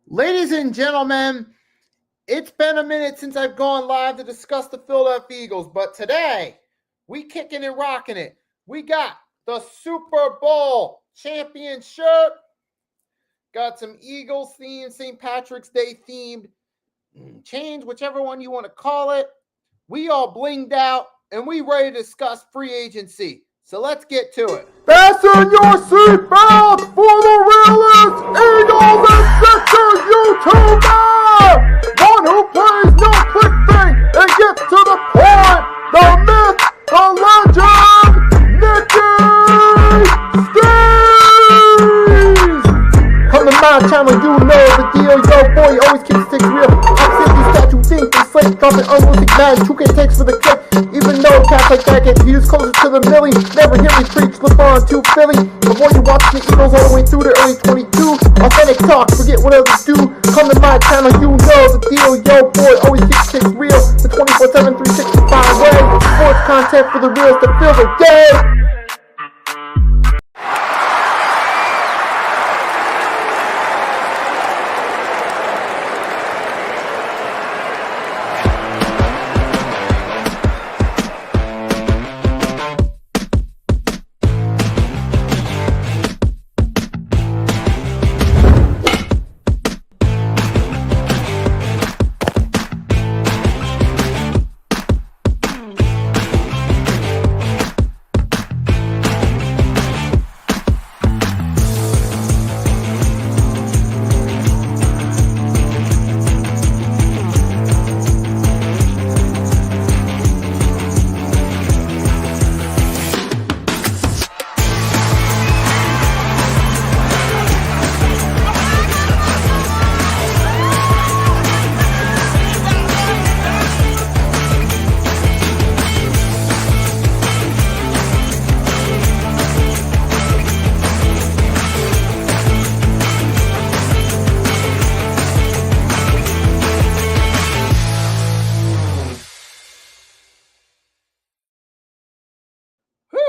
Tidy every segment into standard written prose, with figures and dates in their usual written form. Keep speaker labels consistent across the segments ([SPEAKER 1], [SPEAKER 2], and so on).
[SPEAKER 1] Ladies and gentlemen, it's been a minute since I've gone live to discuss the Philadelphia Eagles, but today we kicking and rocking it. We got the Super Bowl champion shirt, got some Eagles themed, St. Patrick's Day themed change, whichever one you want to call it. We all blinged out and we ready to discuss free agency. So let's get to it.
[SPEAKER 2] Fasten your seatbelts for the realest Eagles and Sixers YouTuber! One who plays no clickbait and gets to the point! The myth, the legend, Nicky Steves! Come to my channel, you know the deal. Yo, boy, always keeps things real. I'm simply statue, think they slate, dropping unrealistic man. 2K takes for the clip. Even though cats like that get views closer to the millie, never hear me preach, flip on to Philly. Before you watch the Eagles all the way through the early 22, authentic talk, forget what others do. Come to my channel, you know the deal. Yo, boy, always keeps things real. The 24/7, 365 way. Sports content for the reals that fill the day.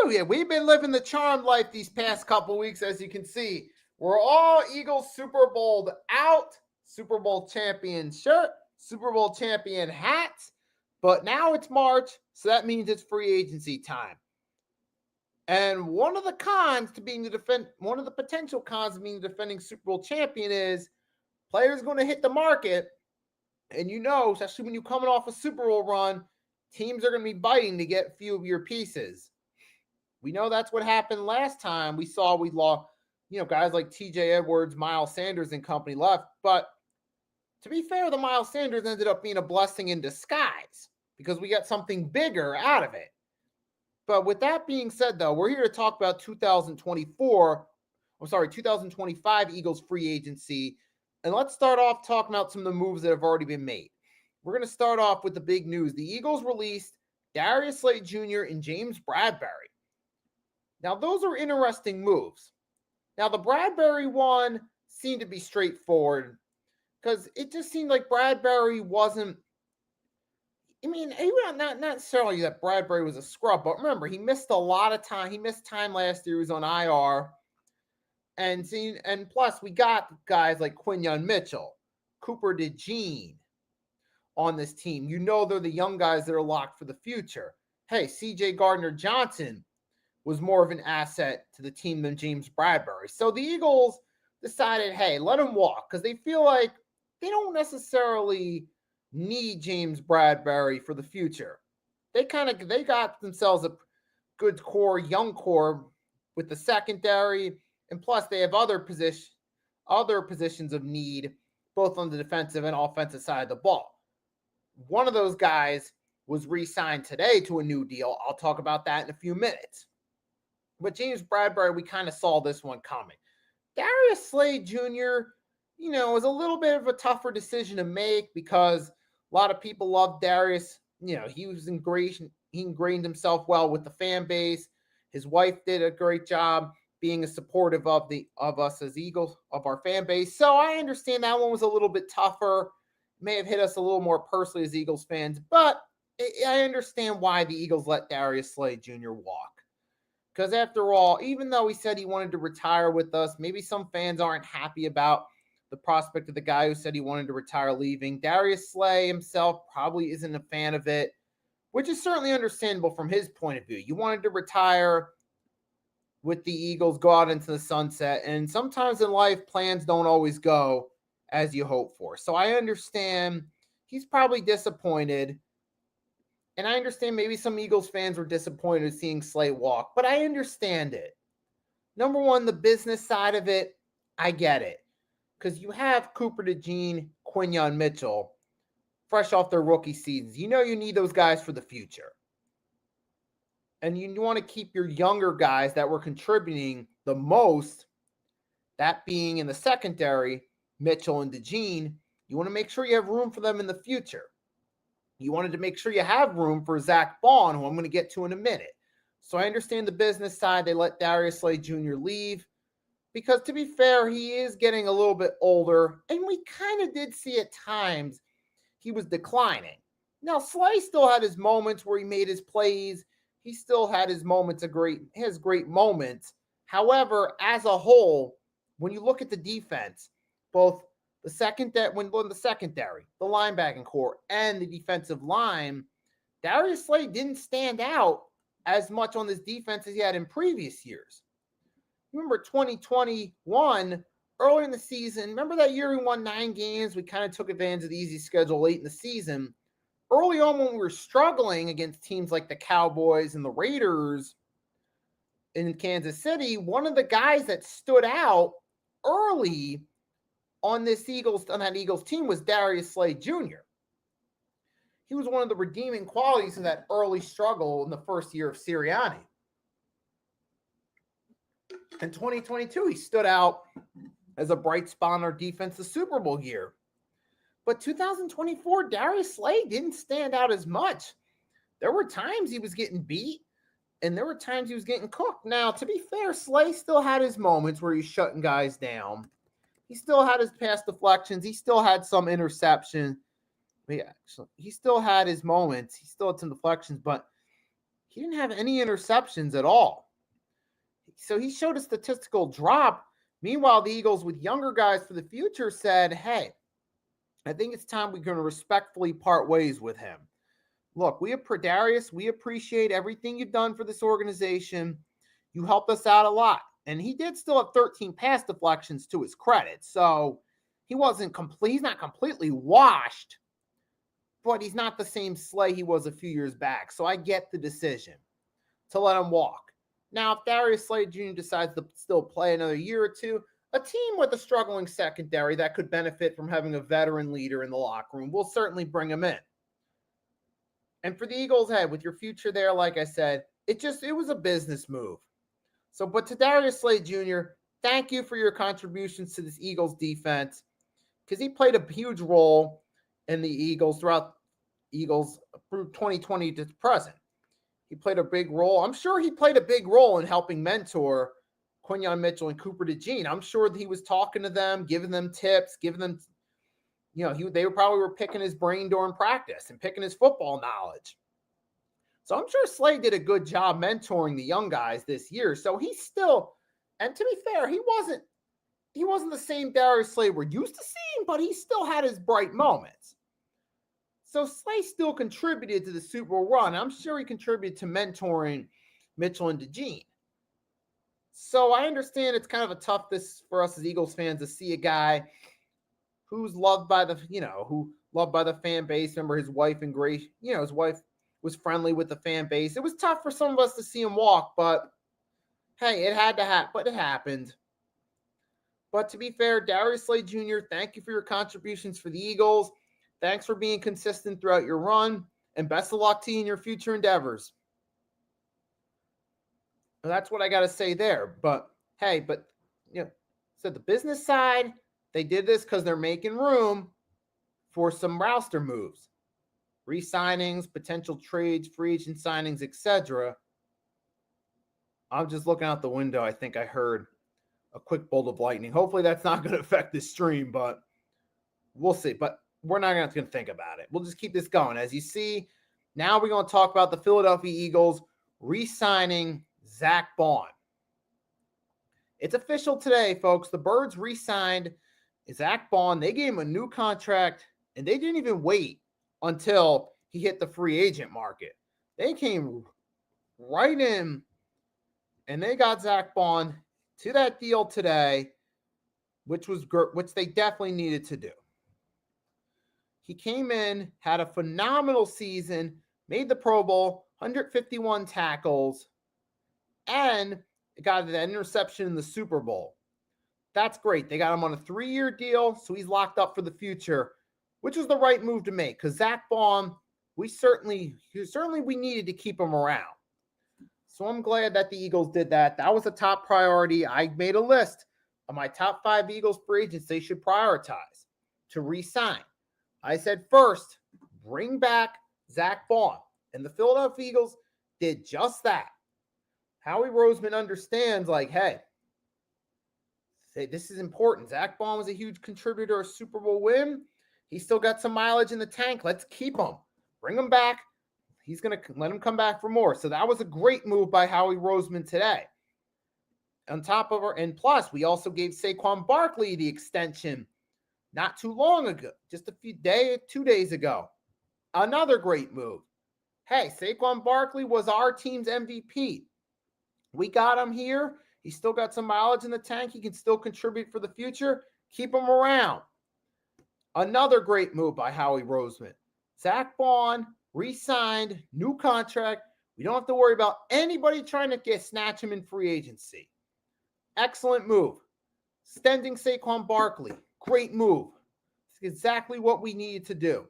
[SPEAKER 1] Yeah, we've been living the charmed life these past couple weeks, as you can see. We're all Eagles Super Bowl out, Super Bowl champion shirt, Super Bowl champion hats, but now it's March, so that means it's free agency time. And one of the potential cons of being the defending Super Bowl champion is players going to hit the market, and especially when you're coming off a Super Bowl run, teams are going to be biting to get a few of your pieces. We know that's what happened last time. We lost, guys like TJ Edwards, Miles Sanders and company left. But to be fair, the Miles Sanders ended up being a blessing in disguise because we got something bigger out of it. But with that being said, though, we're here to talk about 2025 Eagles free agency. And let's start off talking about some of the moves that have already been made. We're going to start off with the big news. The Eagles released Darius Slay Jr. and James Bradberry. Now, those are interesting moves. Now, the Bradberry one seemed to be straightforward because it just seemed like Bradberry wasn't. Not necessarily that Bradberry was a scrub, but remember, he missed a lot of time. He missed time last year. He was on IR. And plus, we got guys like Quinyon Mitchell, Cooper DeJean on this team. They're the young guys that are locked for the future. Hey, C.J. Gardner-Johnson was more of an asset to the team than James Bradberry. So the Eagles decided, hey, let him walk because they feel like they don't necessarily need James Bradberry for the future. They got themselves a good core, young core with the secondary, and plus they have other positions of need, both on the defensive and offensive side of the ball. One of those guys was re-signed today to a new deal. I'll talk about that in a few minutes. But James Bradberry, we kind of saw this one coming. Darius Slay Jr., was a little bit of a tougher decision to make because a lot of people love Darius. He ingrained himself well with the fan base. His wife did a great job being a supportive of us as Eagles, of our fan base. So I understand that one was a little bit tougher. May have hit us a little more personally as Eagles fans, but I understand why the Eagles let Darius Slay Jr. walk. Because after all, even though he said he wanted to retire with us, maybe some fans aren't happy about the prospect of the guy who said he wanted to retire leaving. Darius Slay himself probably isn't a fan of it, which is certainly understandable from his point of view. You wanted to retire with the Eagles, go out into the sunset, and sometimes in life, plans don't always go as you hope for. So I understand he's probably disappointed, and I understand maybe some Eagles fans were disappointed seeing Slay walk, but I understand it. Number one, the business side of it, I get it. Because you have Cooper DeJean, Quinyon Mitchell, fresh off their rookie seasons. You know you need those guys for the future. And you want to keep your younger guys that were contributing the most, that being in the secondary, Mitchell and DeJean. You want to make sure you have room for them in the future. You wanted to make sure you have room for Zach Baun, who I'm going to get to in a minute. So I understand the business side. They let Darius Slay Jr. leave. Because to be fair, he is getting a little bit older, and we kind of did see at times he was declining. Now, Slay still had his moments where he made his plays. He still had his moments great moments. However, as a whole, when you look at the defense, both the secondary, the linebacking core, and the defensive line, Darius Slay didn't stand out as much on this defense as he had in previous years. Remember 2021, early in the season, remember that year we won 9 games? We kind of took advantage of the easy schedule late in the season. Early on when we were struggling against teams like the Cowboys and the Raiders in Kansas City, one of the guys that stood out early on that Eagles team was Darius Slay Jr. He was one of the redeeming qualities of that early struggle in the first year of Sirianni. In 2022, he stood out as a bright spot on our defense the Super Bowl year. But 2024, Darius Slay didn't stand out as much. There were times he was getting beat, and there were times he was getting cooked. Now, to be fair, Slay still had his moments where he's shutting guys down. He still had his pass deflections. He still had some interception. Yeah, he still had his moments. He still had some deflections, but he didn't have any interceptions at all. So he showed a statistical drop. Meanwhile, the Eagles with younger guys for the future said, hey, I think it's time we're going to respectfully part ways with him. Look, Darius, we appreciate everything you've done for this organization. You helped us out a lot. And he did still have 13 pass deflections to his credit. So he's not completely washed, but he's not the same Slay he was a few years back. So I get the decision to let him walk. Now, if Darius Slay Jr. decides to still play another year or two, a team with a struggling secondary that could benefit from having a veteran leader in the locker room will certainly bring him in. And for the Eagles, hey, with your future there, like I said, it was a business move. So, but to Darius Slay Jr., thank you for your contributions to this Eagles defense, because he played a huge role in the Eagles through 2020 to present. He played a big role. I'm sure he played a big role in helping mentor Quinyon Mitchell and Cooper DeJean. I'm sure that he was talking to them, giving them tips, giving them, they probably were picking his brain during practice and picking his football knowledge. So I'm sure Slay did a good job mentoring the young guys this year. So he's still, and to be fair, he wasn't the same Darius Slay we're used to seeing, but he still had his bright moments. So Slay still contributed to the Super Bowl run. I'm sure he contributed to mentoring Mitchell and DeJean. So I understand it's kind of a tough this for us as Eagles fans to see a guy who's loved by the fan base. Remember his wife and Grace, his wife was friendly with the fan base. It was tough for some of us to see him walk, but hey, it had to happen, but it happened. But to be fair, Darius Slay Jr., thank you for your contributions for the Eagles. Thanks for being consistent throughout your run, and best of luck to you in your future endeavors. Well, that's what I got to say there. But hey, so the business side, they did this because they're making room for some roster moves, re-signings, potential trades, free agent signings, etc. I'm just looking out the window. I think I heard a quick bolt of lightning. Hopefully that's not going to affect this stream, but we'll see. But we're not going to think about it. We'll just keep this going. As you see, now we're going to talk about the Philadelphia Eagles re-signing Zach Baun. It's official today, folks. The Birds re-signed Zach Baun, they gave him a new contract, and they didn't even wait until he hit the free agent market. They came right in, and they got Zach Baun to that deal today, which they definitely needed to do. He came in, had a phenomenal season, made the Pro Bowl, 151 tackles, and got that interception in the Super Bowl. That's great. They got him on a 3-year deal, so he's locked up for the future, which was the right move to make because Zach Baun, we needed to keep him around. So I'm glad that the Eagles did that. That was a top priority. I made a list of my top 5 Eagles free agents they should prioritize to re-sign. I said first, bring back Zach Baun. And the Philadelphia Eagles did just that. Howie Roseman understands, like, hey, this is important. Zach Baun was a huge contributor to a Super Bowl win. He's still got some mileage in the tank. Let's keep him. Bring him back. He's going to let him come back for more. So that was a great move by Howie Roseman today. On top of her, and plus, we also gave Saquon Barkley the extension not too long ago, just 2 days ago. Another great move. Hey, Saquon Barkley was our team's MVP. We got him here. He's still got some mileage in the tank. He can still contribute for the future. Keep him around. Another great move by Howie Roseman. Zach Baun re-signed, new contract. We don't have to worry about anybody trying to snatch him in free agency. Excellent move. Extending Saquon Barkley. Great move. It's exactly what we needed to do.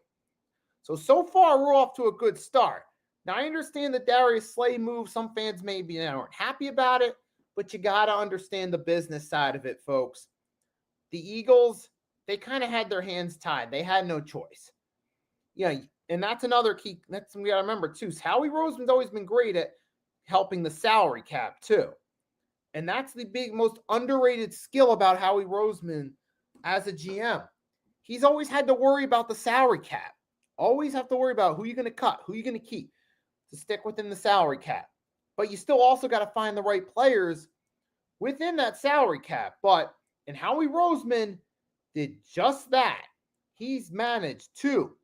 [SPEAKER 1] So far, we're off to a good start. Now, I understand the Darius Slay move. Some fans maybe aren't happy about it, but you got to understand the business side of it, folks. The Eagles, they kind of had their hands tied. They had no choice. Yeah, and that's another key. That's we got to remember, too. Howie Roseman's always been great at helping the salary cap, too. And that's the most underrated skill about Howie Roseman as a GM. He's always had to worry about the salary cap. Always have to worry about who you're going to cut, who you're going to keep to stick within the salary cap. But you still also got to find the right players within that salary cap. And Howie Roseman did just that. He's managed to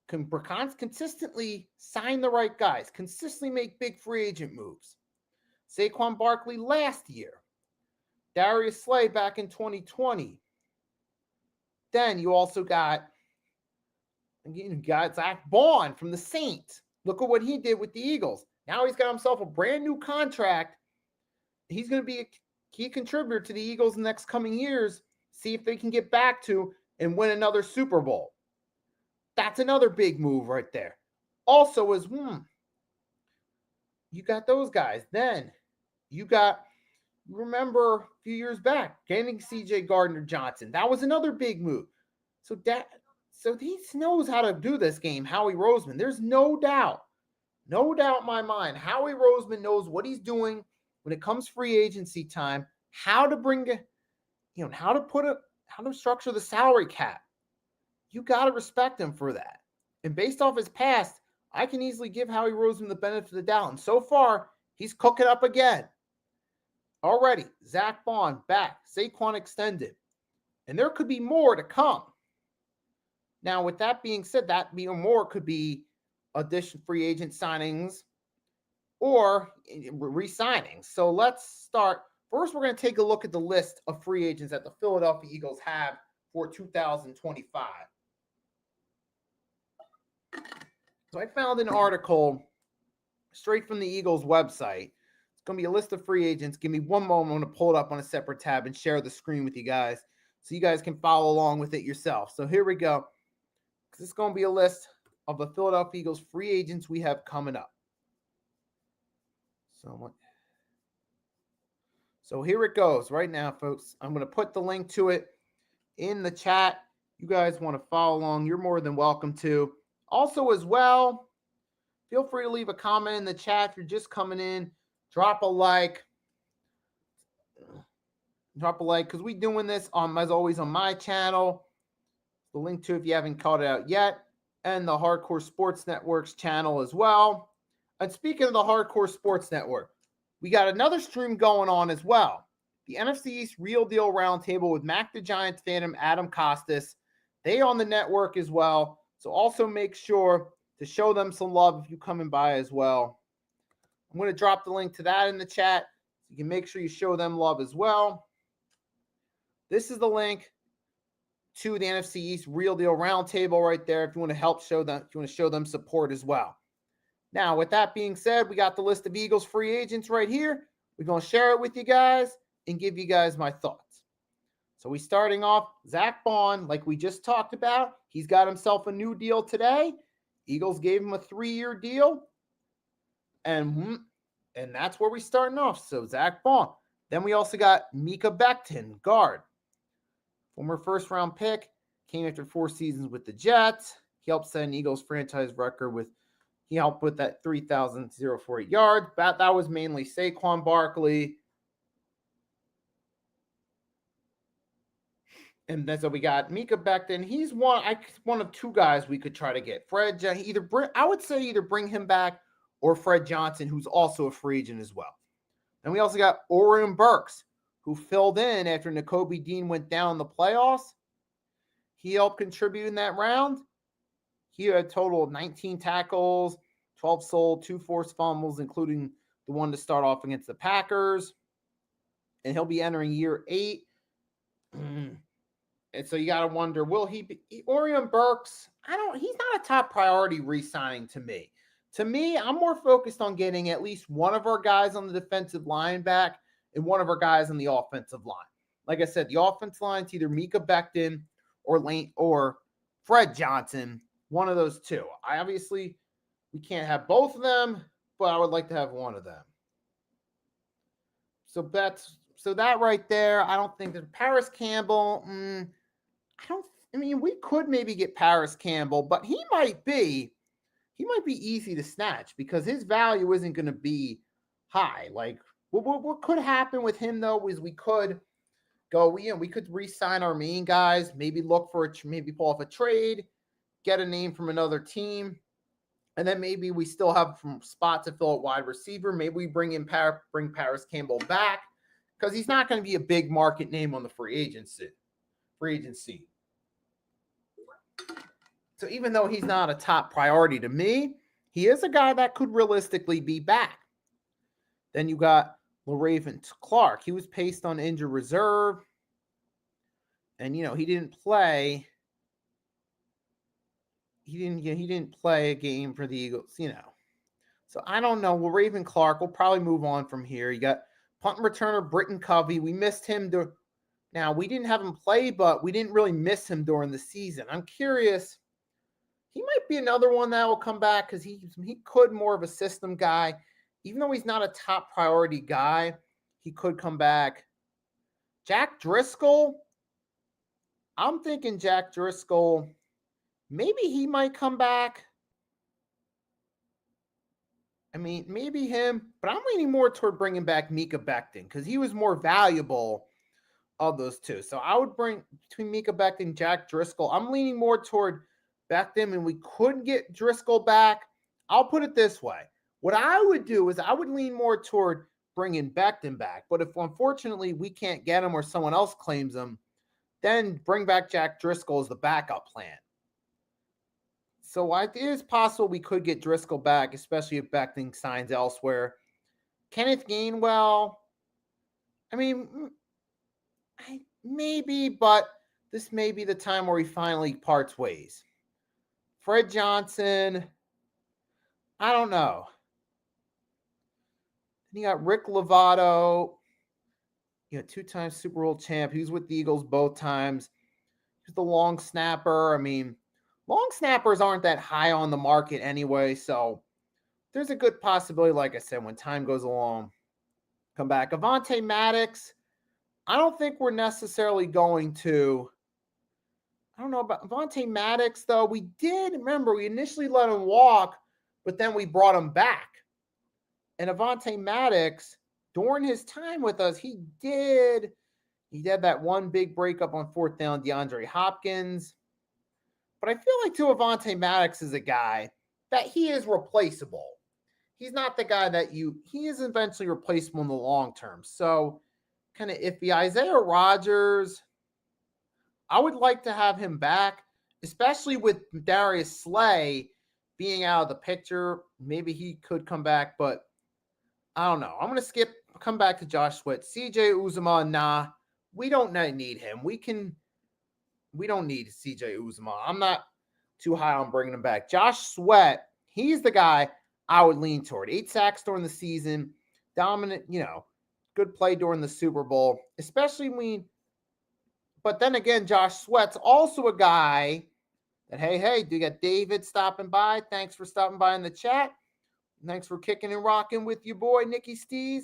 [SPEAKER 1] consistently sign the right guys, consistently make big free agent moves. Saquon Barkley last year. Darius Slay back in 2020. Then you also got Zach Baun from the Saints. Look at what he did with the Eagles. Now he's got himself a brand new contract. He's going to be a key contributor to the Eagles in the next coming years. See if they can get back to and win another Super Bowl. That's another big move right there. Also you got those guys. Then you remember a few years back, getting C.J. Gardner-Johnson. That was another big move. So he knows how to do this game, Howie Roseman. There's no doubt in my mind. Howie Roseman knows what he's doing when it comes free agency time, how to how to structure the salary cap. You got to respect him for that. And based off his past, I can easily give Howie Roseman the benefit of the doubt. And so far, he's cooking up again. Already, Zach Baun back, Saquon extended. And there could be more to come. Now, with that being said, more could be addition free agent signings or re-signings. So let's start. First, we're going to take a look at the list of free agents that the Philadelphia Eagles have for 2025. So I found an article straight from the Eagles website. It's going to be a list of free agents. Give me one moment. I'm going to pull it up on a separate tab and share the screen with you guys so you guys can follow along with it yourself. So here we go. This is going to be a list of the Philadelphia Eagles free agents we have coming up. So here it goes right now, folks. I'm going to put the link to it in the chat. You guys want to follow along, you're more than welcome to. Also, as well, feel free to leave a comment in the chat if you're just coming in. Drop a like. Because we're doing this, as always, on my channel. The link to if you haven't caught it out yet. And the Hardcore Sports Network's channel as well. And speaking of the Hardcore Sports Network, we got another stream going on as well. the NFC East Real Deal Roundtable with Mac the Giants Phantom, Adam Costas. They on the network as well. So also make sure to show them some love if you coming by as well. I'm going to drop the link to that in the chat. So you can make sure you show them love as well. This is the link to the NFC East Real Deal Roundtable right there if you want to help show them, if you want to show them support as well. Now, with that being said, we got the list of Eagles free agents right here. We're going to share it with you guys and give you guys my thoughts. So we starting off, Zach Baun, like we just talked about. He's got himself a new deal today. Eagles gave him a 3-year deal. And that's where we're starting off. So Zach Baun. Then we also got Mika Becton, guard. Former first-round pick. Came after 4 seasons with the Jets. He helped set an Eagles franchise record with, he helped with that 3,048 yards. That was mainly Saquon Barkley. And then so we got Mika Becton. He's one of 2 guys we could try to get. I would say either bring him back or Fred Johnson, who's also a free agent as well. And we also got Orion Burks, who filled in after Nakobe Dean went down in the playoffs. He helped contribute in that round. He had a total of 19 tackles, 12 sold, 2 forced fumbles, including the one to start off against the Packers. And he'll be entering year 8. And so you got to wonder, will he be Orion Burks? He's not a top priority re-signing to me. To me, I'm more focused on getting at least one of our guys on the defensive line back and one of our guys on the offensive line. Like I said, the offensive line is either Mika Becton or Fred Johnson, one of those 2. We can't have both of them, but I would like to have one of them. So that right there, I don't think that Paris Campbell, we could maybe get Paris Campbell, but he might be easy to snatch because his value isn't going to be high. Like what could happen with him though is we could re-sign our main guys, maybe look for maybe pull off a trade, get a name from another team, and then maybe we still have some spot to fill at wide receiver. Maybe we bring Paris Campbell back because he's not going to be a big market name on the free agency. So even though he's not a top priority to me, he is a guy that could realistically be back. Then you got LaRaven Clark. He was placed on injured reserve. And, he didn't play. He didn't play a game for the Eagles, So I don't know. LaRaven Clark will probably move on from here. You got punt returner Britton Covey. We missed him. Now, we didn't have him play, but we didn't really miss him during the season. I'm curious. He might be another one that will come back because he could more of a system guy. Even though he's not a top priority guy, he could come back. Jack Driscoll. I'm thinking Jack Driscoll. Maybe he might come back. Maybe him, but I'm leaning more toward bringing back Mika Becton because he was more valuable of those 2. So I would bring between Mika Becton and Jack Driscoll. I'm leaning more toward Becton, and we could get Driscoll back. I'll put it this way. What I would do is I would lean more toward bringing Becton back. But if unfortunately we can't get him or someone else claims him, then bring back Jack Driscoll as the backup plan. So it is possible we could get Driscoll back, especially if Becton signs elsewhere. Kenneth Gainwell, maybe, but this may be the time where he finally parts ways. Fred Johnson, I don't know. Then you got Rick Lovato, 2-time Super Bowl champ. He was with the Eagles both times. He's the long snapper. Long snappers aren't that high on the market anyway, so there's a good possibility, like I said, when time goes along, come back. Avonte Maddox, I don't think we're necessarily going to. I don't know about Avonte Maddox, though. We initially let him walk, but then we brought him back. And Avonte Maddox, during his time with us, he had that one big breakup on 4th down, DeAndre Hopkins. But I feel like Avonte Maddox is a guy that he is replaceable. He's not the guy he is eventually replaceable in the long term. So kind of iffy. Isaiah Rodgers, I would like to have him back, especially with Darius Slay being out of the picture. Maybe he could come back, but I don't know. I'm going to come back to Josh Sweat. CJ Uzomah, nah, we don't need him. We don't need CJ Uzomah. I'm not too high on bringing him back. Josh Sweat, he's the guy I would lean toward. 8 sacks during the season, dominant, good play during the Super Bowl, especially but then again, Josh Sweat's also a guy that, hey, do you got David stopping by? Thanks for stopping by in the chat. Thanks for kicking and rocking with your boy, Nicky Stees.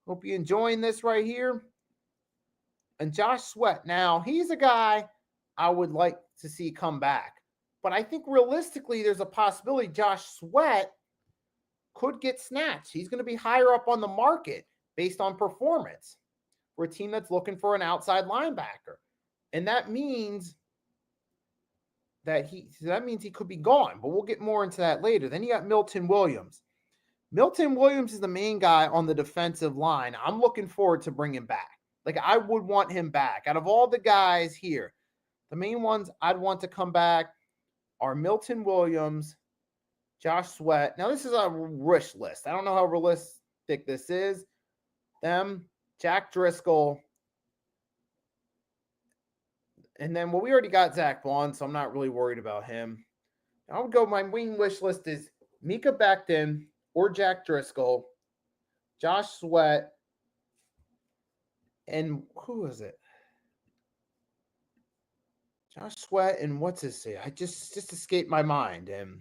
[SPEAKER 1] Hope you're enjoying this right here. And Josh Sweat, now, he's a guy I would like to see come back. But I think realistically, there's a possibility Josh Sweat could get snatched. He's going to be higher up on the market based on performance for a team that's looking for an outside linebacker. And that means he could be gone, but we'll get more into that later. Then you got Milton Williams. Milton Williams is the main guy on the defensive line. I'm looking forward to bringing back. Like, I would want him back. Out of all the guys here, the main ones I'd want to come back are Milton Williams, Josh Sweat. Now, this is a wish list. I don't know how realistic this is. Them, Jack Driscoll, and then, we already got Zach Baun, so I'm not really worried about him. I would go, my wing wish list is Mika Becton or Jack Driscoll, Josh Sweat, and who is it? Josh Sweat and what's his name? I just escaped my mind. And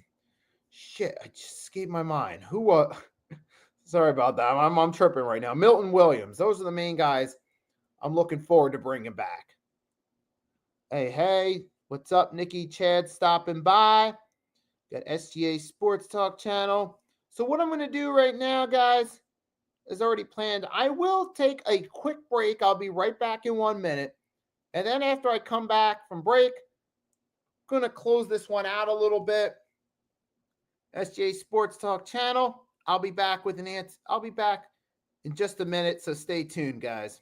[SPEAKER 1] I just escaped my mind. Who? Sorry about that. I'm tripping right now. Milton Williams. Those are the main guys I'm looking forward to bringing back. Hey, what's up, Nikki Chad stopping by? Got SGA Sports Talk channel. So what I'm going to do right now, guys, is already planned. I will take a quick break. I'll be right back in 1 minute. And then after I come back from break, I'm going to close this one out a little bit. SGA Sports Talk channel. I'll be back with an answer. I'll be back in just a minute, so stay tuned, guys.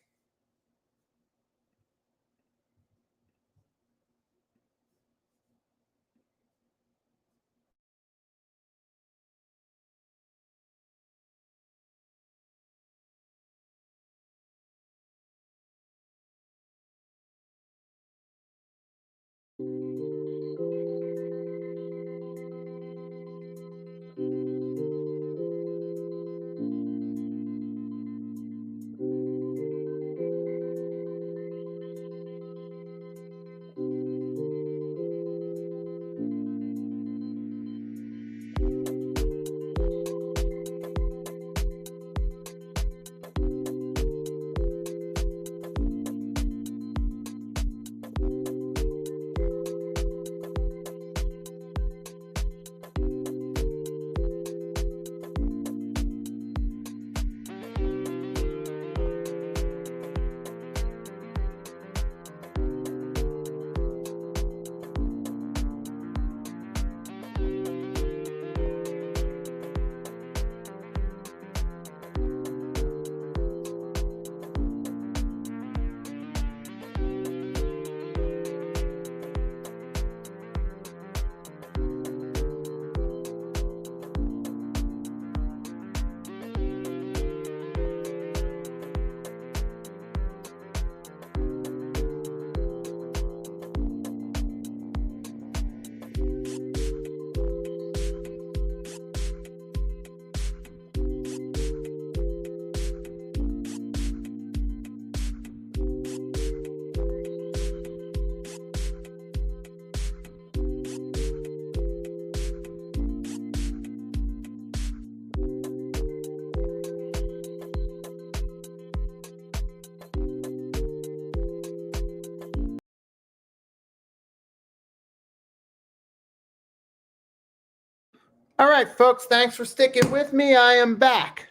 [SPEAKER 1] All right, folks, thanks for sticking with me. I am back.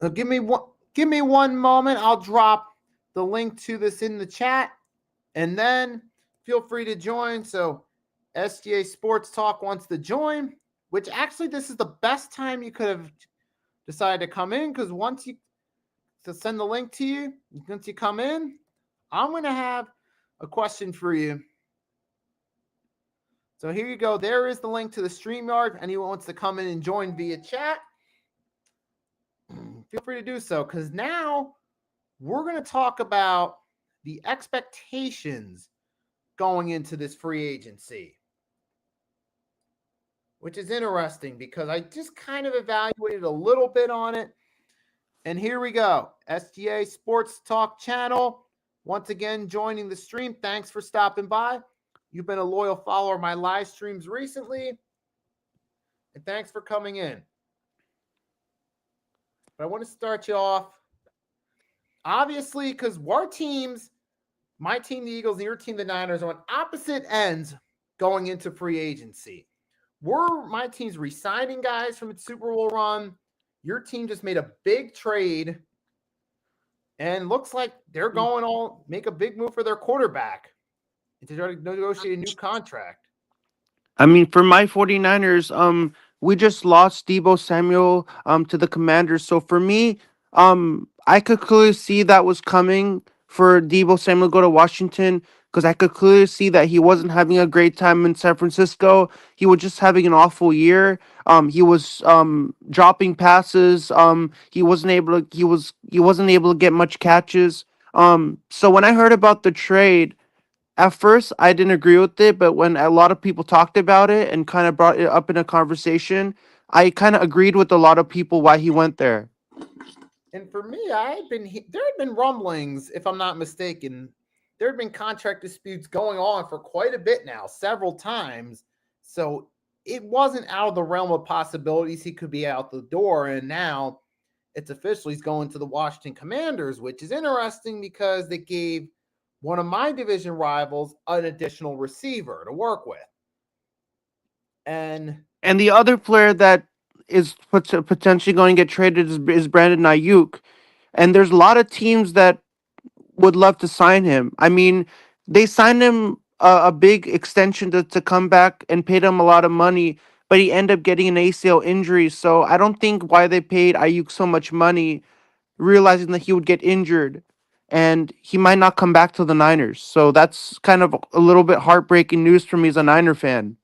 [SPEAKER 1] Now, give me 1 moment. I'll drop the link to this in the chat, and then feel free to join. So SGA Sports Talk wants to join, which actually this is the best time you could have decided to come in, because once you to send the link to you once you come in. I'm going to have a question for you. So here you go. There is the link to the StreamYard. If anyone wants to come in and join via chat, feel free to do so, because now we're going to talk about the expectations going into this free agency, which is interesting because I just kind of evaluated a little bit on it. And here we go. SGA Sports Talk channel. Once again, joining the stream. Thanks for stopping by. You've been a loyal follower of my live streams recently. And thanks for coming in. But I want to start you off. Obviously, because our teams, my team, the Eagles, and your team, the Niners, are on opposite ends going into free agency. Were my teams re-signing guys from its Super Bowl run? Your team just made a big trade, and looks like they're going all make a big move for their quarterback and to try to negotiate a new contract.
[SPEAKER 3] I mean, for my 49ers, we just lost Debo Samuel to the Commanders. So for me, I could clearly see that was coming for Debo Samuel to go to Washington, because I could clearly see that he wasn't having a great time in San Francisco. He was just having an awful year. He was dropping passes. He wasn't able to get much catches. So when I heard about the trade, at first I didn't agree with it, but when a lot of people talked about it and kind of brought it up in a conversation, I kind of agreed with a lot of people why he went there.
[SPEAKER 1] And for me, there had been rumblings, if I'm not mistaken. There had been contract disputes going on for quite a bit now, several times. So it wasn't out of the realm of possibilities he could be out the door. And now it's official. He's going to the Washington Commanders, which is interesting because they gave one of my division rivals an additional receiver to work with. And
[SPEAKER 3] the other player that is potentially going to get traded is Brandon Ayuk. And there's a lot of teams that would love to sign him. I mean, they signed him a big extension to come back and paid him a lot of money, but he ended up getting an ACL injury. So I don't think why they paid Ayuk so much money, realizing that he would get injured and he might not come back to the Niners. So that's kind of a little bit heartbreaking news for me as a Niner fan.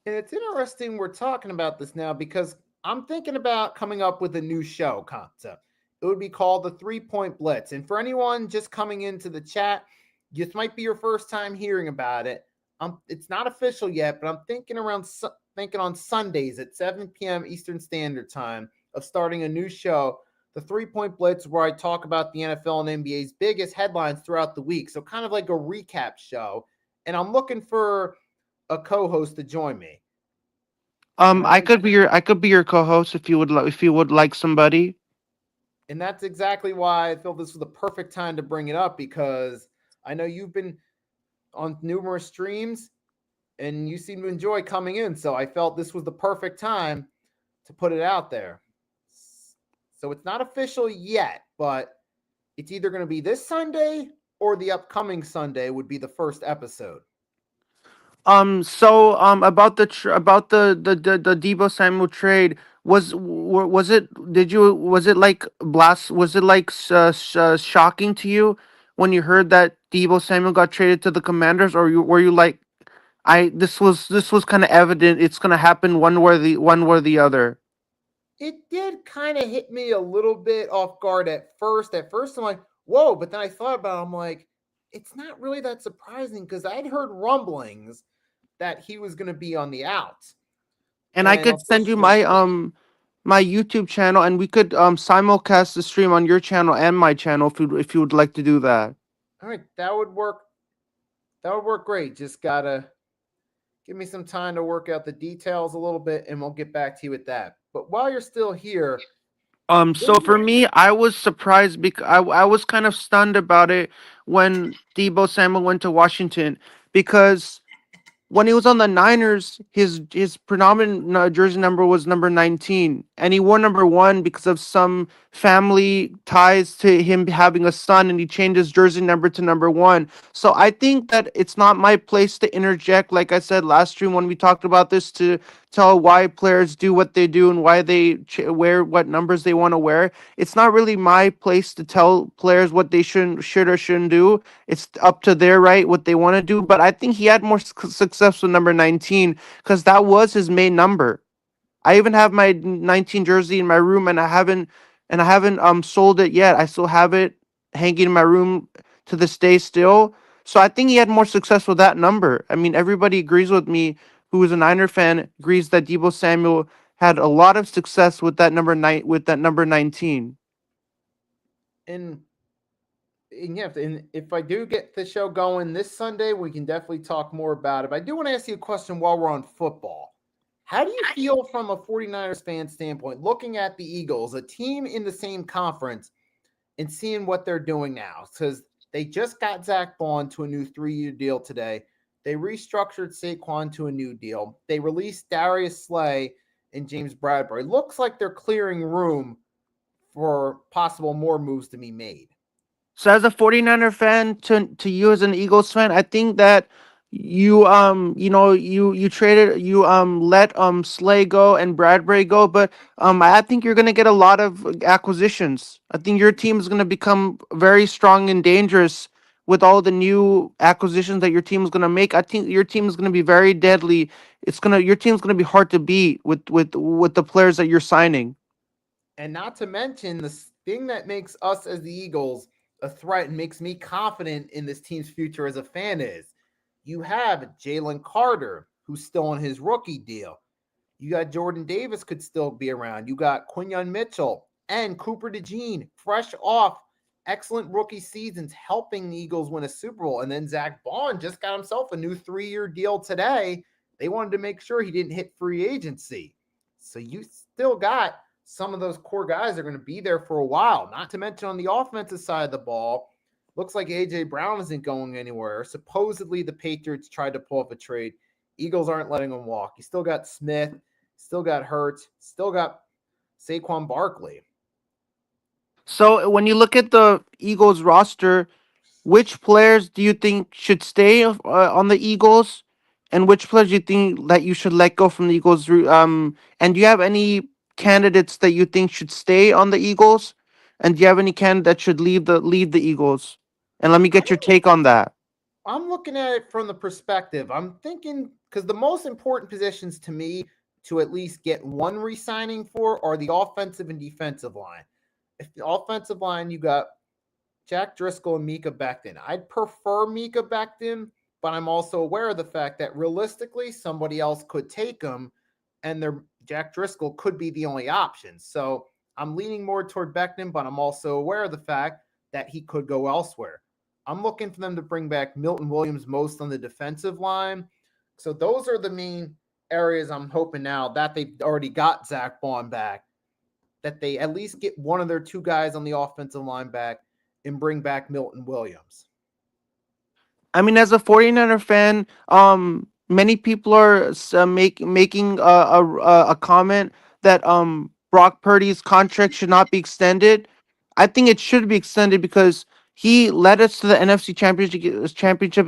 [SPEAKER 1] And it's interesting we're talking about this now because I'm thinking about coming up with a new show concept. It would be called the 3-Point Blitz. And for anyone just coming into the chat, this might be your first time hearing about it. It's not official yet, but I'm thinking on Sundays at 7 p.m. Eastern Standard Time of starting a new show, the 3-Point Blitz, where I talk about the NFL and NBA's biggest headlines throughout the week. So kind of like a recap show. And I'm looking for a co-host to join me.
[SPEAKER 3] I could be your co-host if you would like somebody.
[SPEAKER 1] And that's exactly why I feel this was the perfect time to bring it up, because I know you've been on numerous streams and you seem to enjoy coming in. So I felt this was the perfect time to put it out there. So it's not official yet, but it's either going to be this Sunday or the upcoming Sunday would be the first episode.
[SPEAKER 3] About the Debo Samuel trade, was it shocking to you when you heard that Debo Samuel got traded to the Commanders, or were you like, this was kind of evident it's gonna happen one way or the other?
[SPEAKER 1] It did kind of hit me a little bit off guard at first. At first, I'm like, whoa, but then I thought about it, I'm like, it's not really that surprising because I'd heard rumblings that he was going to be on the outs.
[SPEAKER 3] And I could send you my my YouTube channel, and we could simulcast the stream on your channel and my channel if you would like to do that.
[SPEAKER 1] All right, that would work. That would work great. Just gotta give me some time to work out the details a little bit, and we'll get back to you with that. But while you're still here,
[SPEAKER 3] so for me, I was surprised because I was kind of stunned about it when Debo Samuel went to Washington, because when he was on the Niners, his predominant jersey number was number 19, and he wore number 1 because of some family ties to him having a son, and he changed his jersey number to number 1. So I think that it's not my place to interject, like I said last stream when we talked about this, to tell why players do what they do and why they wear what numbers they want to wear. It's not really my place to tell players what they should or shouldn't do. It's up to their right what they want to do. But I think he had more success with number 19 because that was his main number. I even have my 19 jersey in my room, and I haven't sold it yet. I still have it hanging in my room to this day still. So I think he had more success with that number. I mean, everybody agrees with me who is a Niner fan agrees that Debo Samuel had a lot of success with that number 19.
[SPEAKER 1] And yeah, and if I do get the show going this Sunday, we can definitely talk more about it. But I do want to ask you a question while we're on football. How do you feel from a 49ers fan standpoint, looking at the Eagles, a team in the same conference, and seeing what they're doing now? Because they just got Zach Baun to a new 3-year deal today. They restructured Saquon to a new deal. They released Darius Slay and James Bradberry. Looks like they're clearing room for possible more moves to be made.
[SPEAKER 3] So as a 49er fan to you as an Eagles fan, I think that you traded you let Slay go and Bradbury go, but I think you're gonna get a lot of acquisitions. I think your team is gonna become very strong and dangerous with all the new acquisitions that your team is gonna make. I think your team is gonna be very deadly. Your team's gonna be hard to beat with the players that you're signing.
[SPEAKER 1] And not to mention the thing that makes us as the Eagles a threat and makes me confident in this team's future as a fan is you have Jalen Carter, who's still on his rookie deal. You got Jordan Davis could still be around. You got Quinyon Mitchell and Cooper DeJean, fresh off excellent rookie seasons, helping the Eagles win a Super Bowl. And then Zach Baun just got himself a new 3-year deal today. They wanted to make sure he didn't hit free agency. So you still got some of those core guys are going to be there for a while. Not to mention on the offensive side of the ball, looks like A.J. Brown isn't going anywhere. Supposedly the Patriots tried to pull off a trade. Eagles aren't letting him walk. You still got Smith, still got Hurts, still got Saquon Barkley.
[SPEAKER 3] So when you look at the Eagles roster, which players do you think should stay on the Eagles, and which players do you think that you should let go from the Eagles? And do you have any candidates that you think should stay on the Eagles, and do you have any candidate that should leave the Eagles? And let me get your take on that.
[SPEAKER 1] I'm looking at it from the perspective. I'm thinking because the most important positions to me to at least get one re-signing for are the offensive and defensive line. If the offensive line, you got Jack Driscoll and Mika Becton. I'd prefer Mika Becton, but I'm also aware of the fact that realistically somebody else could take him, and their Jack Driscoll could be the only option. So I'm leaning more toward Becton, but I'm also aware of the fact that he could go elsewhere. I'm looking for them to bring back Milton Williams most on the defensive line. So those are the main areas I'm hoping now that they've already got Zach Baun back, that they at least get one of their two guys on the offensive line back and bring back Milton Williams.
[SPEAKER 3] I mean, as a 49er fan, many people are making a comment that Brock Purdy's contract should not be extended. I think it should be extended because he led us to the NFC championship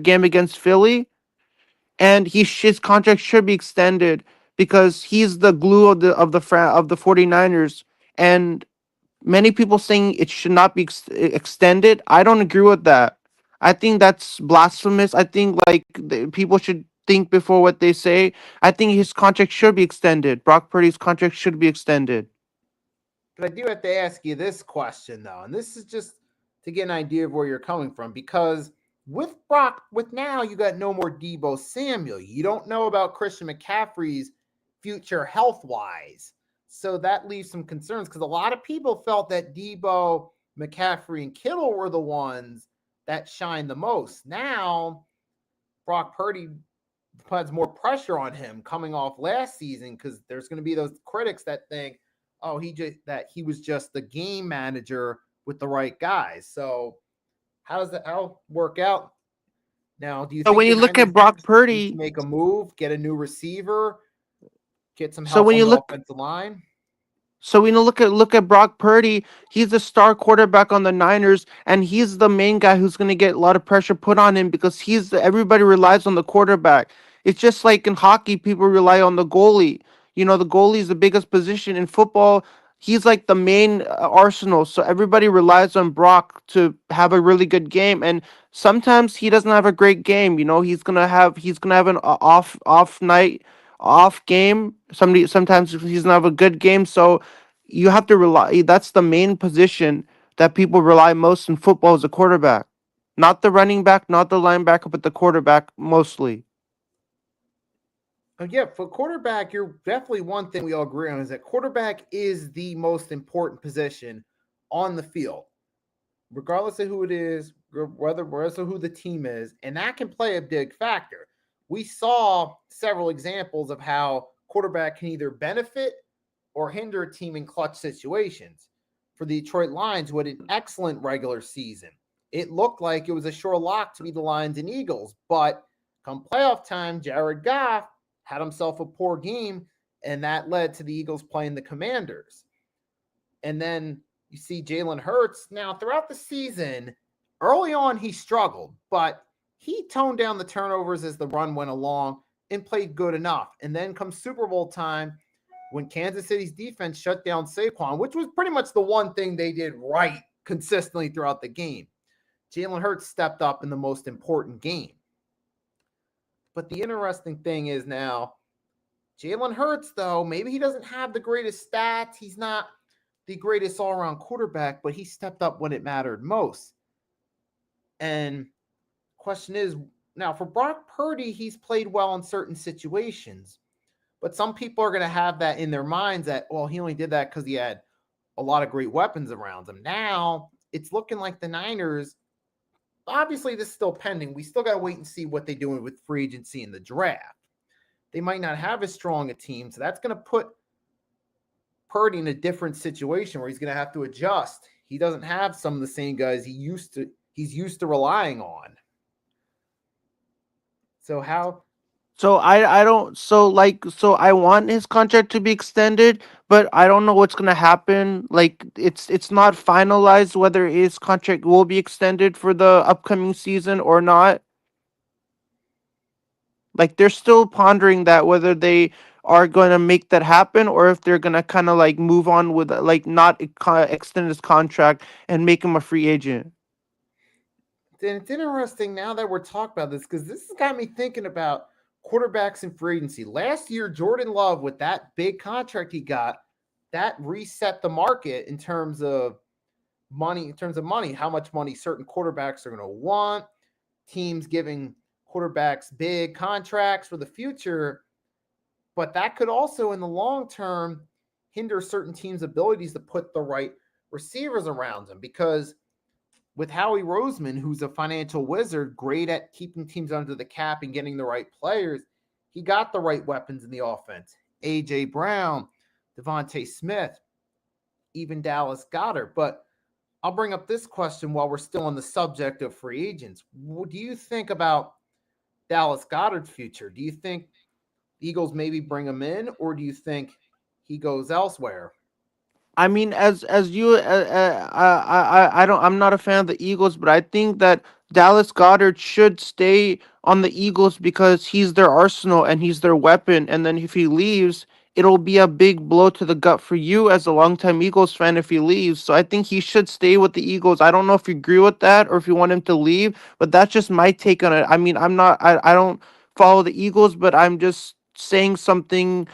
[SPEAKER 3] game against Philly, and his contract should be extended because he's the glue of the 49ers. And many people saying it should not be extended. I don't agree with that. I think that's blasphemous. I think like people should think before what they say. I think his contract should be extended. Brock Purdy's contract should be extended.
[SPEAKER 1] But I do have to ask you this question though, and this is just to get an idea of where you're coming from, because with now you got no more Debo Samuel. You don't know about Christian McCaffrey's future health wise. So that leaves some concerns because a lot of people felt that Debo, McCaffrey, and Kittle were the ones that shined the most. Now, Brock Purdy puts more pressure on him coming off last season because there's going to be those critics that think, oh, he was just the game manager with the right guys. So how does that work out? Now, do you
[SPEAKER 3] So
[SPEAKER 1] think
[SPEAKER 3] when
[SPEAKER 1] the
[SPEAKER 3] you look
[SPEAKER 1] Niners
[SPEAKER 3] at Brock
[SPEAKER 1] need to
[SPEAKER 3] Purdy,
[SPEAKER 1] make a move, get a new receiver, get some
[SPEAKER 3] so
[SPEAKER 1] help
[SPEAKER 3] when
[SPEAKER 1] on
[SPEAKER 3] you
[SPEAKER 1] the
[SPEAKER 3] look
[SPEAKER 1] offensive line?
[SPEAKER 3] So we know look at Brock Purdy. He's the star quarterback on the Niners, and he's the main guy who's going to get a lot of pressure put on him because everybody relies on the quarterback. It's just like in hockey, people rely on the goalie. The goalie is the biggest position in football. He's like the main arsenal, so everybody relies on Brock to have a really good game. And sometimes he doesn't have a great game. He's gonna have an off night, off game. Sometimes he's gonna have a good game. So you have to rely. That's the main position that people rely most in football is the quarterback, not the running back, not the linebacker, but the quarterback mostly.
[SPEAKER 1] Yeah, for quarterback, you're definitely one thing we all agree on is that quarterback is the most important position on the field, regardless of who it is, regardless of who the team is, and that can play a big factor. We saw several examples of how quarterback can either benefit or hinder a team in clutch situations. For the Detroit Lions, who had an excellent regular season, it looked like it was a sure lock to be the Lions and Eagles, but come playoff time, Jared Goff had himself a poor game, and that led to the Eagles playing the Commanders. And then you see Jalen Hurts. Now, throughout the season, early on, he struggled, but he toned down the turnovers as the run went along and played good enough. And then comes Super Bowl time when Kansas City's defense shut down Saquon, which was pretty much the one thing they did right consistently throughout the game. Jalen Hurts stepped up in the most important game. But the interesting thing is now, Jalen Hurts, though, maybe he doesn't have the greatest stats. He's not the greatest all-around quarterback, but he stepped up when it mattered most. And question is, now for Brock Purdy, he's played well in certain situations. But some people are going to have that in their minds that, well, he only did that because he had a lot of great weapons around him. Now it's looking like the Niners, obviously this is still pending. We still got to wait and see what they're doing with free agency and the draft. They might not have as strong a team, so that's going to put Purdy in a different situation where he's going to have to adjust. He doesn't have some of the same guys he's used to relying on. So how?
[SPEAKER 3] So I don't so I want his contract to be extended, but I don't know what's gonna happen. Like it's not finalized whether his contract will be extended for the upcoming season or not. Like they're still pondering that whether they are going to make that happen or if they're going to kind of like move on with like not extend his contract and make him a free agent.
[SPEAKER 1] Then it's interesting now that we're talking about this because this has got me thinking about quarterbacks in free agency. Last year, Jordan Love, with that big contract he got, that reset the market in terms of money, how much money certain quarterbacks are going to want, teams giving quarterbacks big contracts for the future. But that could also, in the long term, hinder certain teams' abilities to put the right receivers around them because with Howie Roseman, who's a financial wizard, great at keeping teams under the cap and getting the right players, he got the right weapons in the offense. A.J. Brown, Devontae Smith, even Dallas Goedert. But I'll bring up this question while we're still on the subject of free agents. What do you think about Dallas Goedert's future? Do you think the Eagles maybe bring him in, or do you think he goes elsewhere?
[SPEAKER 3] I mean, as you, I don't, I'm not a fan of the Eagles, but I think that Dallas Goddard should stay on the Eagles because he's their arsenal and he's their weapon. And then if he leaves, it'll be a big blow to the gut for you as a longtime Eagles fan if he leaves. So I think he should stay with the Eagles. I don't know if you agree with that or if you want him to leave, but that's just my take on it. I mean, I don't follow the Eagles, but I'm just saying something.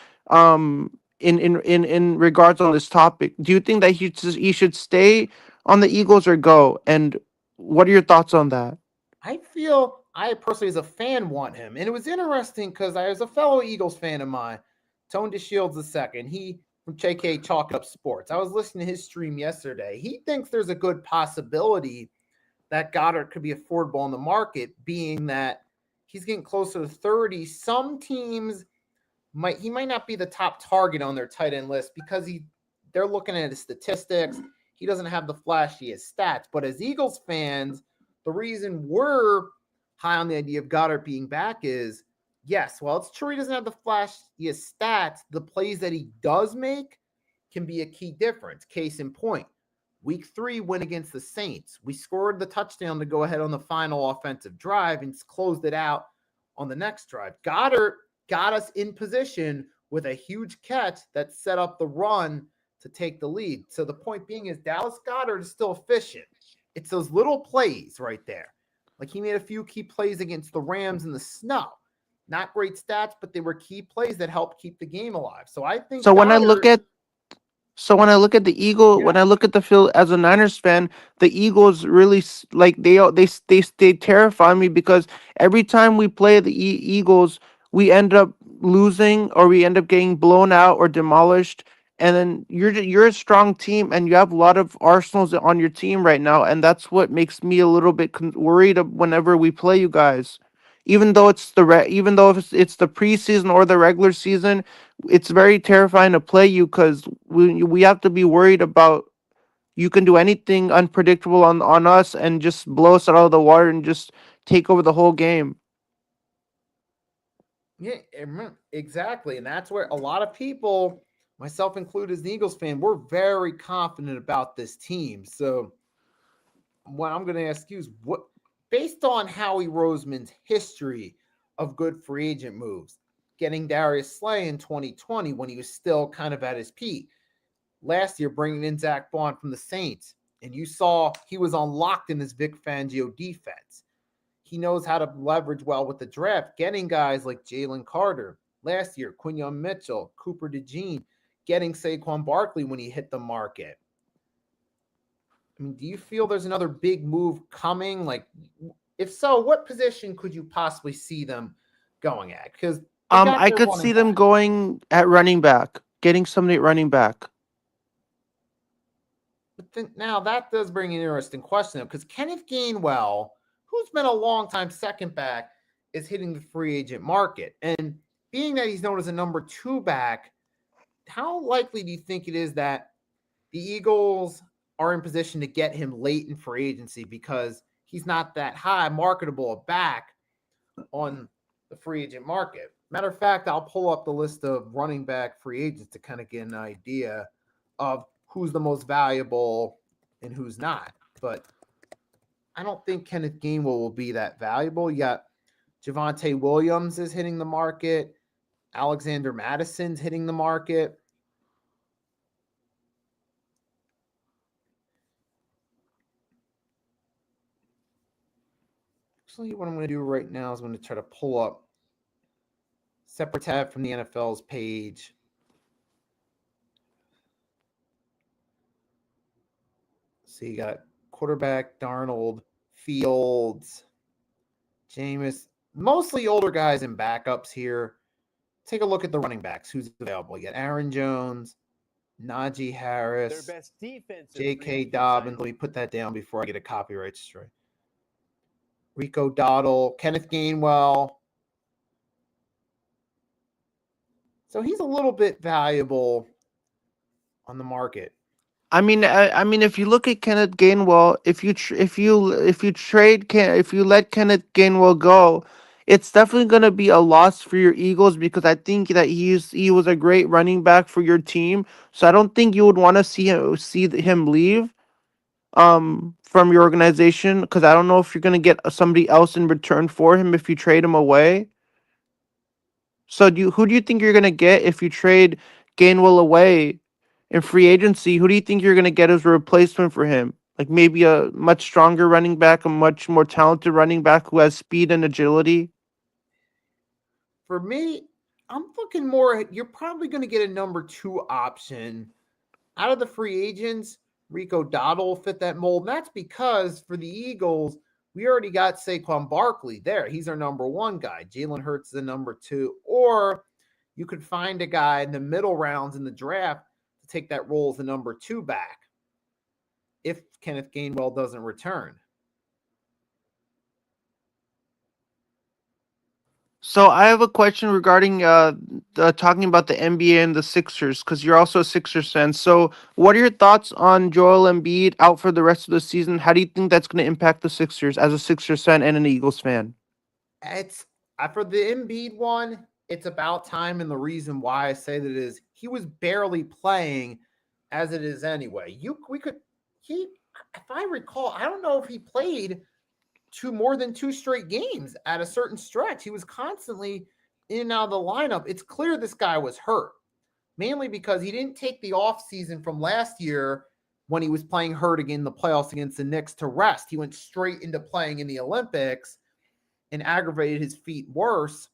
[SPEAKER 3] In regards on this topic, do you think that he should stay on the Eagles or go? And what are your thoughts on that?
[SPEAKER 1] I feel I personally, as a fan, want him. And it was interesting because I was a fellow Eagles fan of mine, Tone DeShields II. He from JK Chalk Up Sports. I was listening to his stream yesterday. He thinks there's a good possibility that Goddard could be affordable on the market, being that he's getting closer to 30. Some teams might not be the top target on their tight end list because they're looking at his statistics. He doesn't have the flashiest stats. But as Eagles fans, the reason we're high on the idea of Goddard being back is, yes, well, it's true he doesn't have the flashiest stats. The plays that he does make can be a key difference. Case in point, week 3 win against the Saints. We scored the touchdown to go ahead on the final offensive drive and closed it out on the next drive. Goddard got us in position with a huge catch that set up the run to take the lead. So the point being is Dallas Goedert is still efficient. It's those little plays right there. Like he made a few key plays against the Rams in the snow. Not great stats, but they were key plays that helped keep the game alive. So I think
[SPEAKER 3] So when I look
[SPEAKER 1] Goddard,
[SPEAKER 3] at the Eagle, when
[SPEAKER 1] yeah,
[SPEAKER 3] I look at the field as a Niners fan, the Eagles really like they terrify me because every time we play the Eagles, we end up losing or we end up getting blown out or demolished. And then you're a strong team and you have a lot of arsenals on your team right now, and that's what makes me a little bit worried whenever we play you guys. Even though even though if it's the preseason or the regular season, it's very terrifying to play you because we have to be worried about you can do anything unpredictable on us and just blow us out of the water and just take over the whole game.
[SPEAKER 1] yeah, exactly. And that's where a lot of people, myself included as an Eagles fan, we're very confident about this team. So what I'm going to ask you is what, based on Howie Roseman's history of good free agent moves, getting Darius Slay in 2020 when he was still kind of at his peak, last year bringing in Zach Baun from the Saints, and you saw he was unlocked in this Vic Fangio defense. He knows how to leverage well with the draft, getting guys like Jalen Carter last year, Quinyon Mitchell, Cooper DeJean, getting Saquon Barkley when he hit the market. I mean, do you feel there's another big move coming? Like, if so, what position could you possibly see them going at? Because they got
[SPEAKER 3] I
[SPEAKER 1] their
[SPEAKER 3] could see
[SPEAKER 1] running
[SPEAKER 3] them
[SPEAKER 1] back.
[SPEAKER 3] going at running back, getting somebody at running back.
[SPEAKER 1] But then, now that does bring an interesting question up because Kenneth Gainwell, who's been a long time second back, is hitting the free agent market. And being that he's known as a number 2 back, how likely do you think it is that the Eagles are in position to get him late in free agency because he's not that high marketable back on the free agent market? Matter of fact, I'll pull up the list of running back free agents to kind of get an idea of who's the most valuable and who's not. But I don't think Kenneth Gainwell will be that valuable. You got Javonte Williams is hitting the market. Alexander Madison's hitting the market. Actually, what I'm going to do right now is I'm going to try to pull up separate tab from the NFL's page. So you got quarterback, Darnold, Fields, Jameis, mostly older guys and backups here. Take a look at the running backs. Who's available? You got Aaron Jones, Najee Harris, J.K. Dobbins. Let me put that down before I get a copyright strike. Rico Dowdle, Kenneth Gainwell. So he's a little bit valuable on the market.
[SPEAKER 3] I mean, if you look at Kenneth Gainwell, if you let Kenneth Gainwell go, it's definitely going to be a loss for your Eagles because I think that he was a great running back for your team. So I don't think you would want to see him leave from your organization because I don't know if you're going to get somebody else in return for him if you trade him away. So who do you think you're going to get if you trade Gainwell away? In free agency, who do you think you're going to get as a replacement for him? Like maybe a much stronger running back, a much more talented running back who has speed and agility?
[SPEAKER 1] For me, I'm looking more at you're probably going to get a number 2 option out of the free agents. Rico Dowdle will fit that mold. And that's because for the Eagles, we already got Saquon Barkley there. He's our number 1 guy. Jalen Hurts is the number 2. Or you could find a guy in the middle rounds in the draft to take that role as the number 2 back if Kenneth Gainwell doesn't return.
[SPEAKER 3] So I have a question regarding talking about the NBA and the Sixers because you're also a Sixers fan. So what are your thoughts on Joel Embiid out for the rest of the season? How do you think that's going to impact the Sixers as a Sixers fan and an Eagles fan?
[SPEAKER 1] It's for the Embiid one, it's about time, and the reason why I say that is he was barely playing as it is anyway. If I recall, I don't know if he played more than two straight games at a certain stretch. He was constantly in and out of the lineup. It's clear this guy was hurt, mainly because he didn't take the off season from last year when he was playing hurt again in the playoffs against the Knicks to rest. He went straight into playing in the Olympics and aggravated his feet worse.